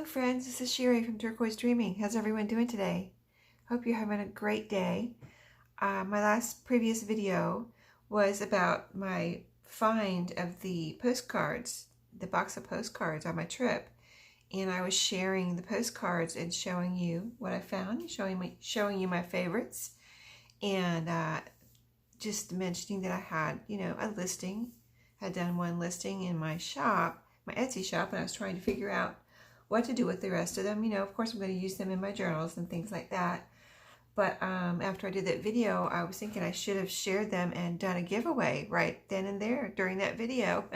Hello friends, this is Sheree from Turquoise Dreaming. How's everyone doing today? Hope you're having a great day. My previous video was about my find of the postcards, the box of postcards on my trip. And I was sharing the postcards and showing you what I found, showing you my favorites. And just mentioning that I had, a listing. I had done one listing in my shop, my Etsy shop, and I was trying to figure out what to do with the rest of them. Of course I'm going to use them in my journals and things like that. But after I did that video, I was thinking I should have shared them and done a giveaway right then and there during that video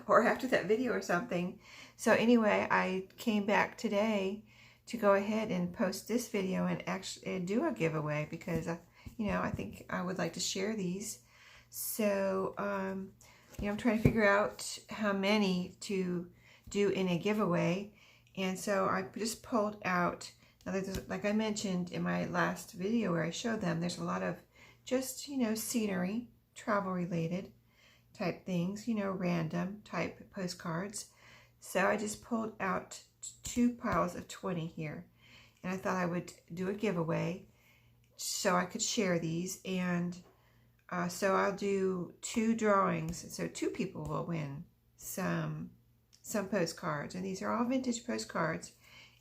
or after that video or something. So anyway, I came back today to go ahead and post this video and actually do a giveaway because, I think I would like to share these. So, I'm trying to figure out how many to do in a giveaway. And so I just pulled out, like I mentioned in my last video where I showed them, there's a lot of just, scenery, travel related type things, random type postcards. So I just pulled out 2 piles of 20 here. And I thought I would do a giveaway so I could share these. And so I'll do 2 drawings. So 2 people will win some postcards, and these are all vintage postcards.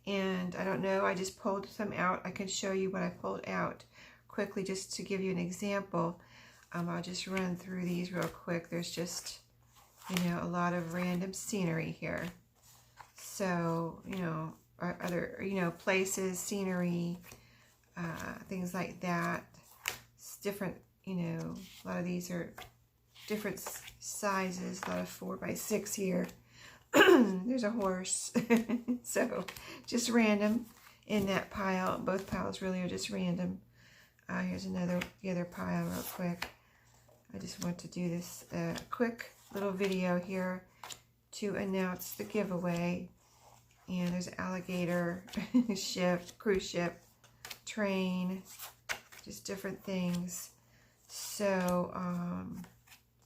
And I don't know, I just pulled some out. I can show you what I pulled out quickly just to give you an example. I'll just run through these real quick. There's just a lot of random scenery here, so other places, scenery, things like that. It's different, a lot of these are different sizes, a lot of 4x6 here. There's a horse. So just random in that pile. Both piles really are just random. Here's the other pile real quick. I just want to do this quick little video here to announce the giveaway. And there's alligator, ship, cruise ship, train, just different things. So, I'm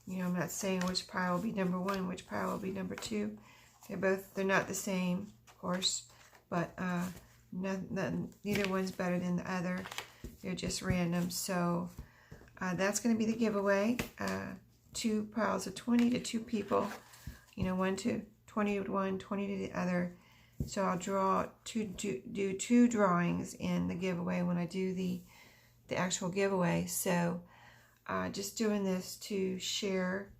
not saying which pile will be number 1, which pile will be number 2. They're not the same, of course, but neither one's better than the other. They're just random. So that's going to be the giveaway. 2 piles of 20 to 2 people. 1 to 20 to one, 20 to the other. So I'll do 2 drawings in the giveaway when I do the actual giveaway. So just doing this to share.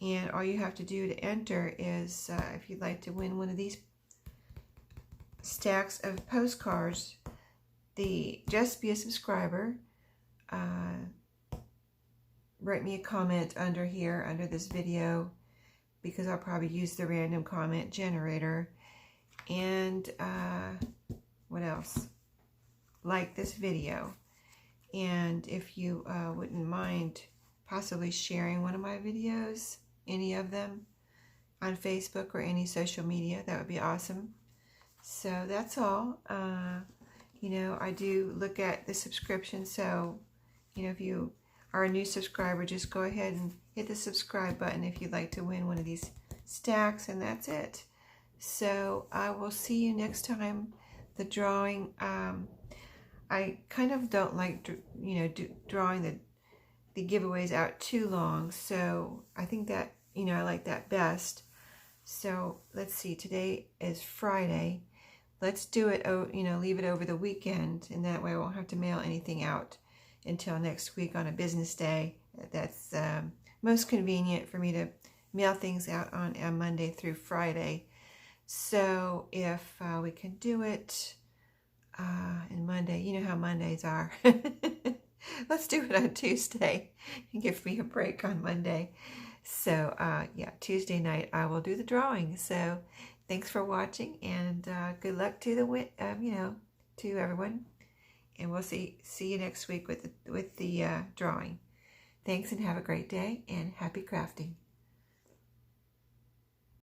And all you have to do to enter is, if you'd like to win one of these stacks of postcards, just be a subscriber. Write me a comment under here, under this video, because I'll probably use the random comment generator. And what else? Like this video. And if you wouldn't mind possibly sharing one of my videos, any of them, on Facebook or any social media, that would be awesome. So that's all. I do look at the subscription, so if you are a new subscriber, just go ahead and hit the subscribe button if you'd like to win one of these stacks, and that's it. So I will see you next time. The drawing, I kind of don't like drawing the giveaways out too long, so I think that I like that best. So let's see, today is Friday. Let's do it, leave it over the weekend, and that way I won't have to mail anything out until next week on a business day. That's most convenient for me to mail things out on a Monday through Friday. So if we can do it on Monday, you know how Mondays are. Let's do it on Tuesday and give me a break on Monday. So yeah, Tuesday night I will do the drawing. So thanks for watching, and good luck to to everyone. And we'll see you next week with the drawing. Thanks, and have a great day, and happy crafting.